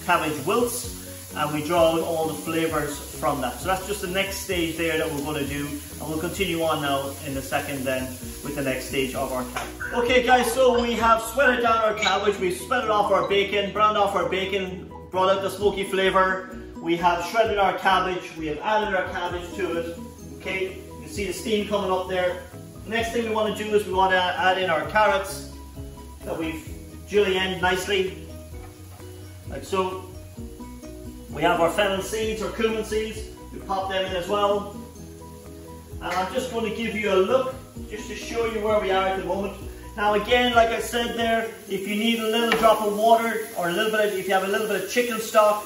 cabbage wilts, and we draw out all the flavours from that. So that's just the next stage there that we're going to do, and we'll continue on now in a second then with the next stage of our cabbage. Okay guys, so we have sweated down our cabbage, we've sweated off our bacon, browned off our bacon, brought out the smoky flavour, we have shredded our cabbage, we have added our cabbage to it. Okay, you can see the steam coming up there. The next thing we want to do is we want to add in our carrots that we've julienne nicely, like so. We have our fennel seeds or cumin seeds, we pop them in as well. And I'm just going to give you a look, just to show you where we are at the moment. Now again, like I said there, if you need a little drop of water, or a little bit of, if you have a little bit of chicken stock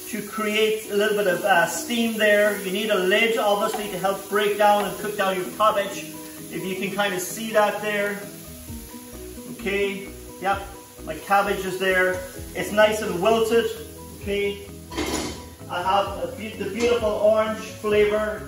to create a little bit of steam there, you need a lid obviously to help break down and cook down your cabbage. If you can kind of see that there. Okay, yeah, my cabbage is there. It's nice and wilted, okay. I have the beautiful orange flavour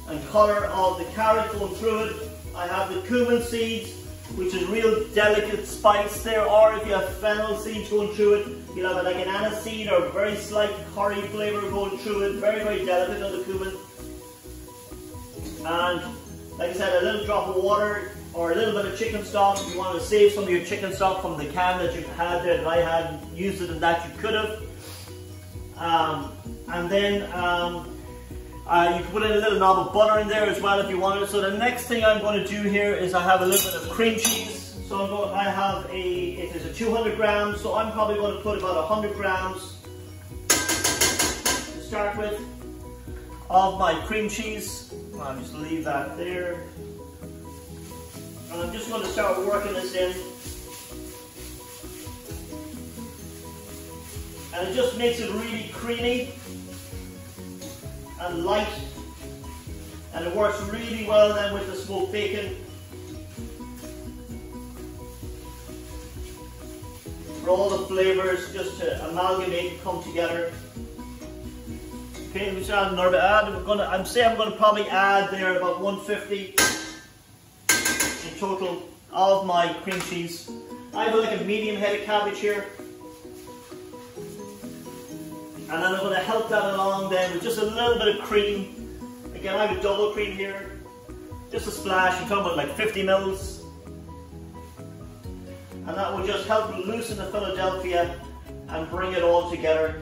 and colour of the carrot going through it. I have the cumin seeds, which is real delicate spice there, or if you have fennel seeds going through it, you'll have like an aniseed or very slight curry flavour going through it, very, very delicate on the cumin. And like I said, a little drop of water or a little bit of chicken stock. If you want to save some of your chicken stock from the can that you've had there that I hadn't used it and that you could have. And then you can put in a little knob of butter in there as well if you wanted. So the next thing I'm going to do here is I have a little bit of cream cheese. So I have it is a 200 grams, so I'm probably going to put about 100 grams to start with of my cream cheese. I'll just leave that there. And I'm just going to start working this in. And it just makes it really creamy and light, and it works really well then with the smoked bacon for all the flavours just to amalgamate and come together. Okay, we start another bit. I'm going to probably add there about 150 in total of my cream cheese. I have like a medium headed cabbage here. And then I'm going to help that along then with just a little bit of cream. Again, I have a double cream here. Just a splash, I'm talking about like 50 mils. And that will just help loosen the Philadelphia and bring it all together.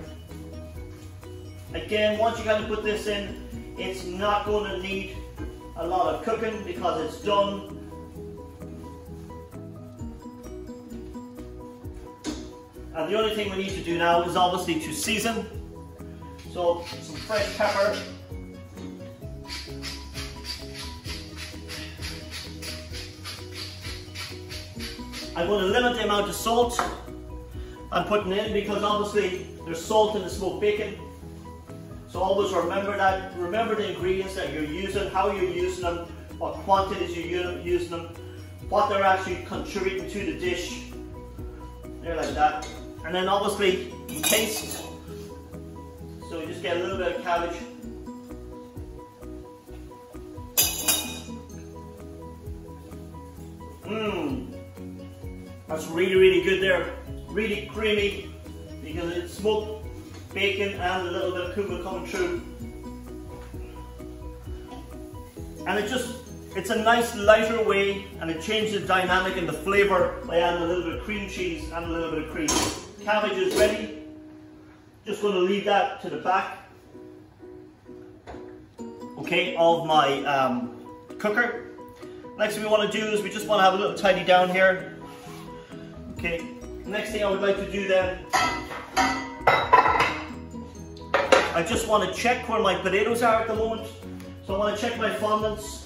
Again, once you kind of put this in, it's not going to need a lot of cooking because it's done. And the only thing we need to do now is obviously to season. So some fresh pepper. I'm going to limit the amount of salt I'm putting in because obviously there's salt in the smoked bacon. So always remember that. Remember the ingredients that you're using, how you're using them, what quantities you're using them, what they're actually contributing to the dish. There, like that. And then obviously you taste. So you just get a little bit of cabbage. That's really, really good there. Really creamy because it's smoked bacon and a little bit of cumin coming through. And it's a nice lighter way, and it changes the dynamic and the flavour by adding a little bit of cream cheese and a little bit of cream. Cabbage is ready. Just going to leave that to the back, okay, of my cooker. Next thing we want to do is we just want to have a little tidy down here. Okay, next thing I would like to do then, I just want to check where my potatoes are at the moment. So I want to check my fondants.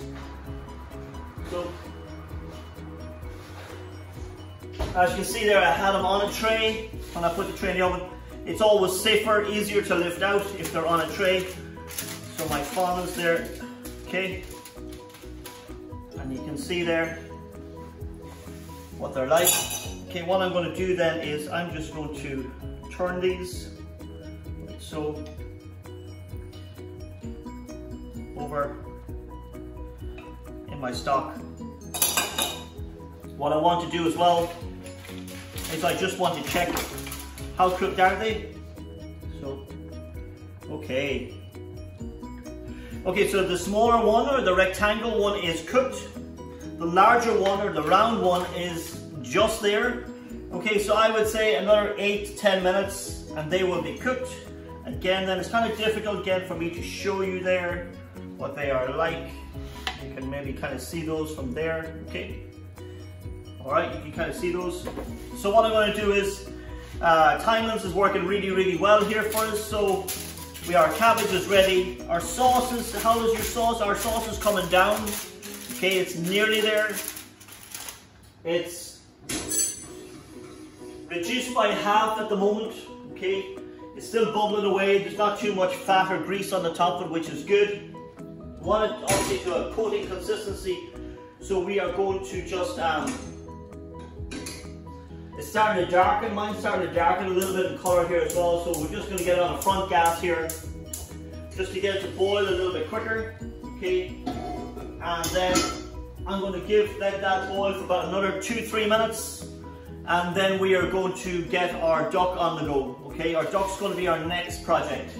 So, as you can see there, I had them on a tray when I put the tray in the oven. It's always safer, easier to lift out if they're on a tray. So my fondants there, okay. And you can see there what they're like. Okay, what I'm going to do then is I'm just going to turn these like so over in my stock. What I want to do as well is I just want to check how cooked are they. So, okay. Okay, so the smaller one or the rectangle one is cooked. The larger one or the round one is just there. Okay, so I would say another 8 to 10 minutes and they will be cooked. Again, then it's kind of difficult again for me to show you there what they are like. You can maybe kind of see those from there, okay? All right, you can kind of see those. So what I'm going to do is, Timeless is working really, really well here for us. So our cabbage is ready. Our sauce is, how is your sauce? Our sauce is coming down. Okay, it's nearly there. It's reduced by half at the moment, okay? It's still bubbling away. There's not too much fat or grease on the top of it, which is good. We want it obviously to a coating consistency. So we are going to just, it's starting to darken. Mine's starting to darken a little bit in colour here as well. So we're just going to get it on a front gas here, just to get it to boil a little bit quicker, okay? And then I'm going to let that boil for about another 2-3 minutes. And then we are going to get our duck on the go, okay? Our duck's going to be our next project.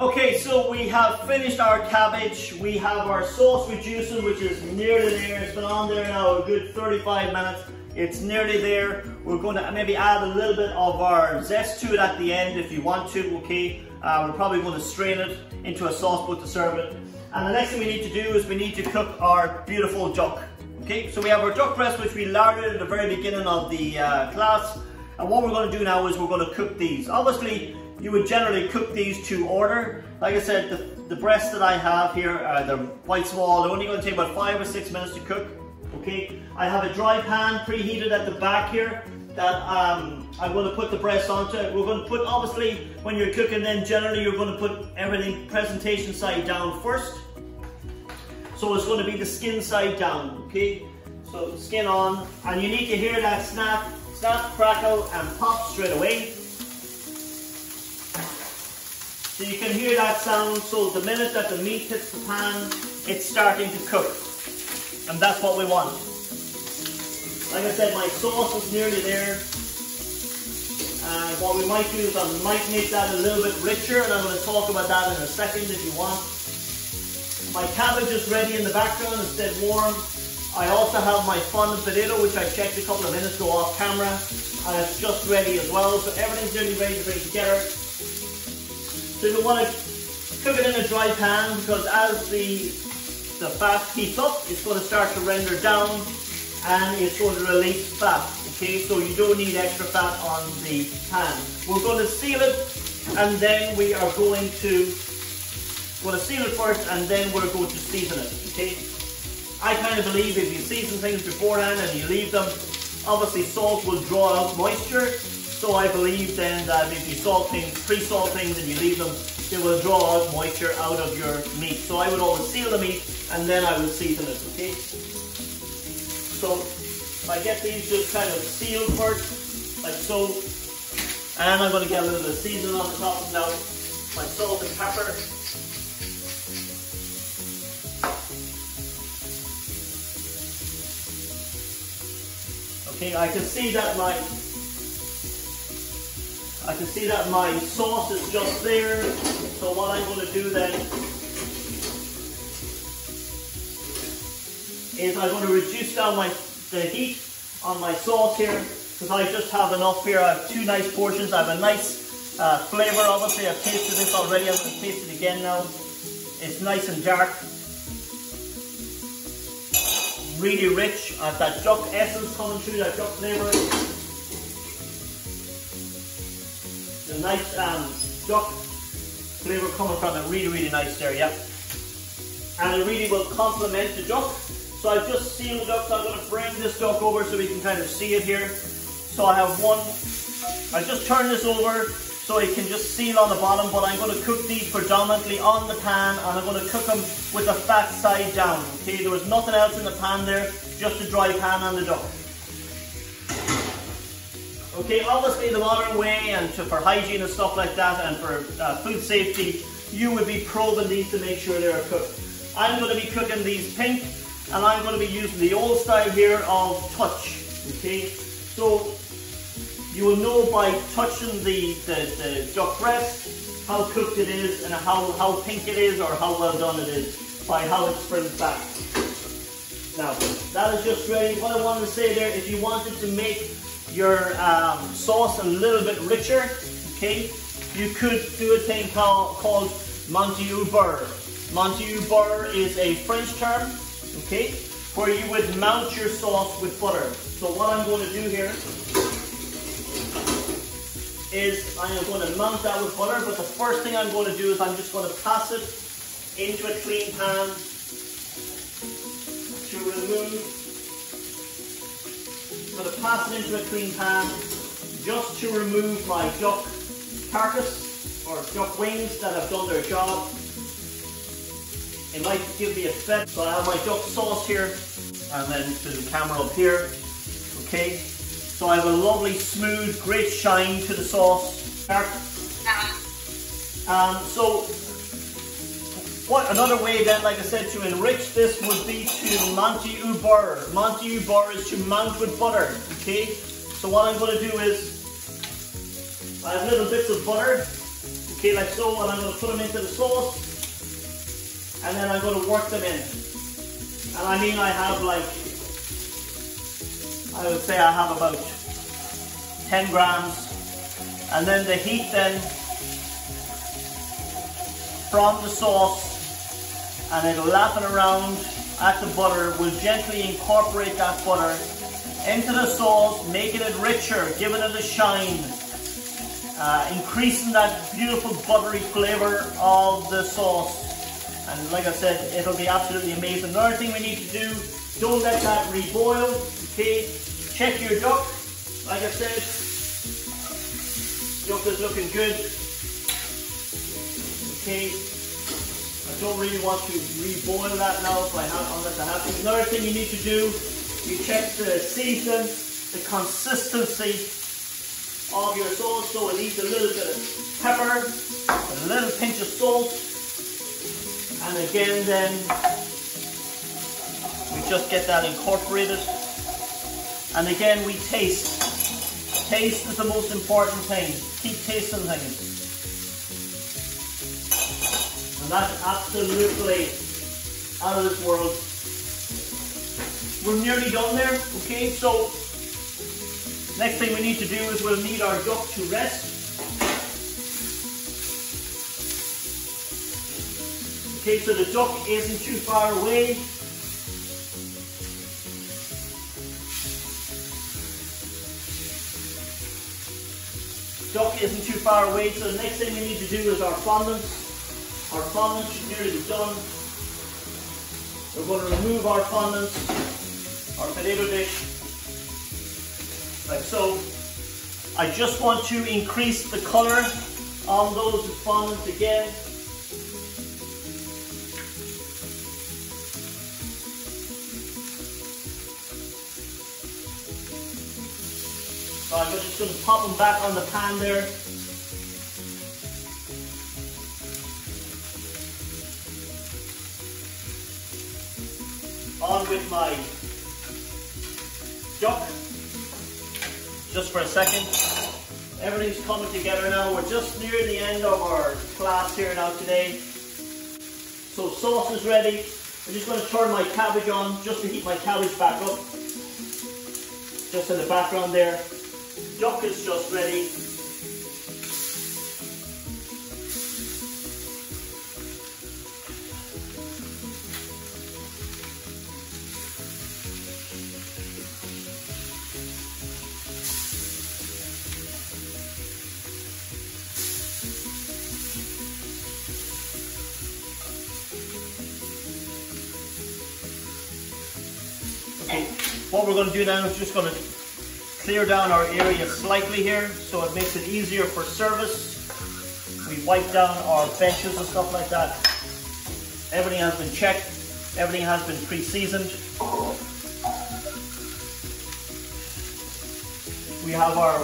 Okay, so we have finished our cabbage. We have our sauce reducing, which is nearly there. It's been on there now a good 35 minutes. It's nearly there. We're going to maybe add a little bit of our zest to it at the end if you want to, okay? We're probably going to strain it into a sauce boat to serve it. And the next thing we need to do is we need to cook our beautiful duck. Okay, so we have our duck breast, which we larded at the very beginning of the class. And what we're going to do now is we're going to cook these. Obviously, you would generally cook these to order. Like I said, the breasts that I have here, they're quite small. They're only going to take about 5 or 6 minutes to cook. Okay, I have a dry pan preheated at the back here that I'm going to put the breast onto. We're going to put, obviously, when you're cooking, then generally you're going to put everything presentation side down first. So it's going to be the skin side down, okay? So skin on, and you need to hear that snap, crackle, and pop straight away. So you can hear that sound, so the minute that the meat hits the pan, it's starting to cook. And that's what we want. Like I said, my sauce is nearly there. And what we might do is I might make that a little bit richer, and I'm going to talk about that in a second if you want. My cabbage is ready in the background, it's dead warm. I also have my fondant potato, which I checked a couple of minutes ago off camera, and it's just ready as well, so everything's nearly ready to bring together. So you want to cook it in a dry pan, because as the fat heats up, it's going to start to render down, and it's going to release fat, okay? So you don't need extra fat on the pan. We're going to seal it, and then we are going to seal it first, and then we're going to season it, okay? I kind of believe if you season things beforehand and you leave them, obviously salt will draw out moisture. So I believe then that if you salt things, pre-salt things and you leave them, they will draw out moisture out of your meat. So I would always seal the meat and then I will season it, okay? So I get these just kind of sealed first, like so. And I'm going to get a little bit of seasoning on the top now. My salt and pepper. Okay, I can see that my sauce is just there. So what I'm going to do then is I'm going to reduce down the heat on my sauce here, because I just have enough here. I have two nice portions. I have a nice flavour. Obviously I've tasted this already. I'm going to taste it again now. It's nice and dark. Really rich. I have that duck essence coming through, that duck flavour. The nice duck flavour coming from it. Really, really nice there, yeah. And it really will complement the duck. So I've just sealed the duck. So I'm going to bring this duck over so we can kind of see it here. So I have one. I just turn this over so it can just seal on the bottom, but I'm going to cook these predominantly on the pan, and I'm going to cook them with the fat side down. Okay, there was nothing else in the pan there, just a dry pan on the duck. Okay, obviously the modern way and for hygiene and stuff like that, and for food safety, you would be probing these to make sure they're cooked. I'm going to be cooking these pink, and I'm going to be using the old style here of touch. Okay, so you will know by touching the duck breast how cooked it is and how pink it is or how well done it is by how it springs back. Now, that is just ready. What I wanted to say there, if you wanted to make your sauce a little bit richer, okay, you could do a thing called Monty au beurre. Monty au beurre is a French term, okay, where you would mount your sauce with butter. So what I'm going to do here is I am going to mount that with butter, but the first thing I'm going to do is I'm just going to pass it into a clean pan to remove. I'm going to pass it into a clean pan just to remove my duck carcass or duck wings that have done their job. It might give me a fit. So I have my duck sauce here, and then to the camera up here. Okay. So I have a lovely, smooth, great shine to the sauce. So, another way then, like I said, to enrich this would be to Monty au beurre. Monty au beurre is to mount with butter, okay? So what I'm going to do is, I have little bits of butter, okay, like so, and I'm going to put them into the sauce, and then I'm going to work them in. And I mean, I have like, I would say I have about 10 grams, and then the heat then from the sauce and it lapping around at the butter will gently incorporate that butter into the sauce, making it richer, giving it a shine, increasing that beautiful buttery flavour of the sauce. And like I said, it'll be absolutely amazing. Another thing we need to do, don't let that reboil, okay? Check your duck. Like I said, duck is looking good. Okay, I don't really want to reboil that now unless I have to. Another thing you need to do, you check the season, the consistency of your sauce. So it needs a little bit of pepper, a little pinch of salt, and again then we just get that incorporated. And again, we taste. Taste is the most important thing. Keep tasting things. And that's absolutely out of this world. We're nearly done there, okay? So, next thing we need to do is we'll need our duck to rest. Okay, so the duck isn't too far away. Duck isn't too far away, so the next thing we need to do is our fondant. Our fondant should nearly be done. So We're going to remove our fondant, our potato dish, like so. I just want to increase the colour on those fondants again. So I'm just going to pop them back on the pan there. On with my duck, just for a second. Everything's coming together now. We're just near the end of our class here now today. So sauce is ready. I'm just going to turn my cabbage on just to heat my cabbage back up. Just in the background there. Duck is just ready. Okay, what we're going to do now is just going to clear down our area slightly here so it makes it easier for service. We wipe down our benches and stuff like that. Everything has been checked. Everything has been pre-seasoned. We have our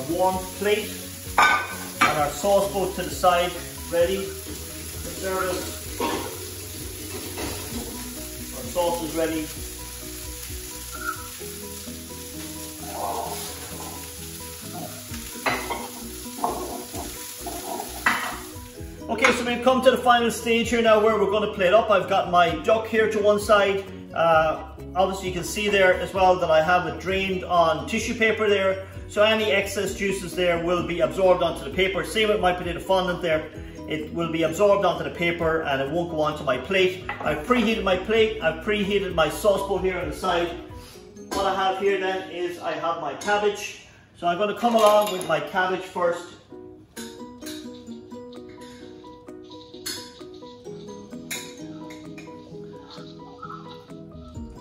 warm plate and our sauce boat to the side, ready for service. Our sauce is ready. Okay, so we've come to the final stage here now where we're going to plate up. I've got my duck here to one side. Obviously you can see there as well that I have it drained on tissue paper there. So any excess juices there will be absorbed onto the paper. Same with my potato fondant there. It will be absorbed onto the paper and it won't go onto my plate. I've preheated my plate. I've preheated my sauce boat here on the side. What I have here then is I have my cabbage. So I'm going to come along with my cabbage first.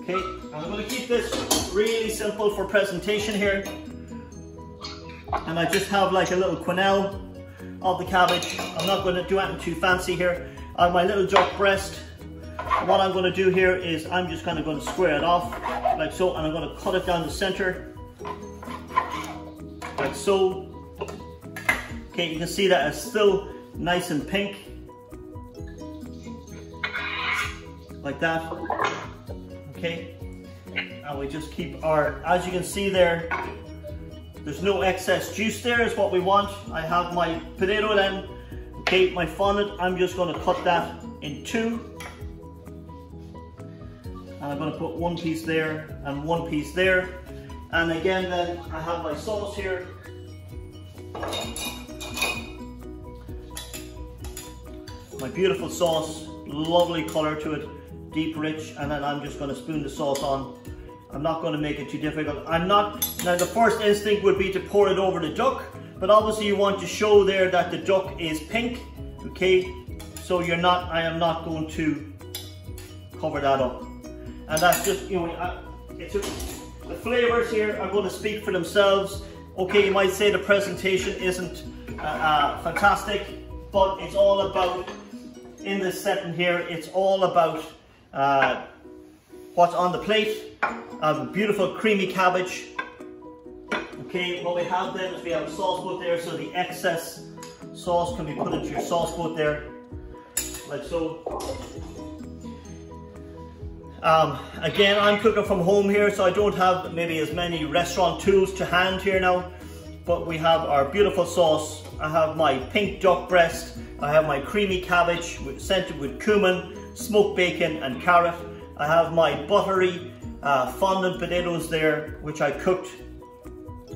Okay, I'm going to keep this really simple for presentation here. And I just have like a little quenelle of the cabbage. I'm not going to do anything too fancy here. I have my little duck breast. What I'm going to do here is I'm just kind of going to square it off like so, and I'm going to cut it down the center like so. Okay, you can see that it's still nice and pink like that. Okay, and we just keep our, as you can see there, there's no excess juice there is what we want. I have my potato then. Okay, my fondant, I'm just going to cut that in two. And I'm going to put one piece there and one piece there. And again then, I have my sauce here. My beautiful sauce, lovely colour to it, deep rich, and then I'm just going to spoon the sauce on. I'm not going to make it too difficult. Now the first instinct would be to pour it over the duck, but obviously you want to show there that the duck is pink, okay? So I am not going to cover that up. And that's just, you know, the flavours here are going to speak for themselves. Okay, you might say the presentation isn't fantastic, but it's all about, in this setting here, it's all about what's on the plate. Beautiful creamy cabbage. Okay, what we have then is we have a sauce boat there, so the excess sauce can be put into your sauce boat there, like so. Again, I'm cooking from home here, so I don't have maybe as many restaurant tools to hand here now, but we have our beautiful sauce. I have my pink duck breast. I have my creamy cabbage scented with cumin, smoked bacon and carrot. I have my buttery fondant potatoes there, which I cooked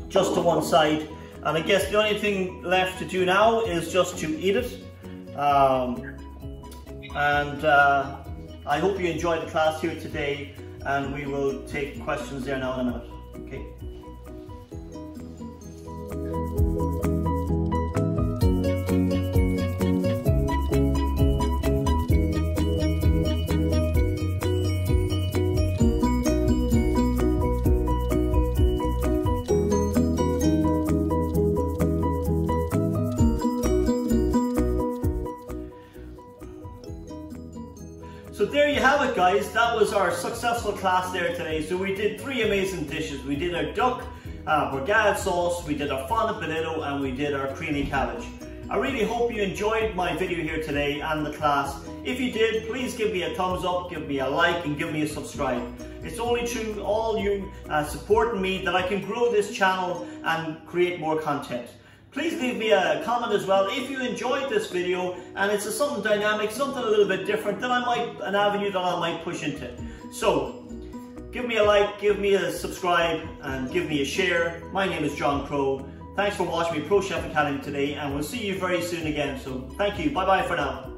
just to one side. And I guess the only thing left to do now is just to eat it. I hope you enjoyed the class here today, and we will take questions there now in a minute. Okay. have it, guys. That was our successful class there today. So we did 3 amazing dishes. We did our duck bourgade sauce, we did our fondant potato, and we did our creamy cabbage. I really hope you enjoyed my video here today and the class. If you did, please give me a thumbs up, give me a like, and give me a subscribe. It's only through all you supporting me that I can grow this channel and create more content. Please leave me a comment as well if you enjoyed this video and it's something dynamic, something a little bit different that an avenue that I might push into. So, give me a like, give me a subscribe, and give me a share. My name is John Crowe. Thanks for watching me Pro Chef Academy today, and we'll see you very soon again. So, thank you. Bye-bye for now.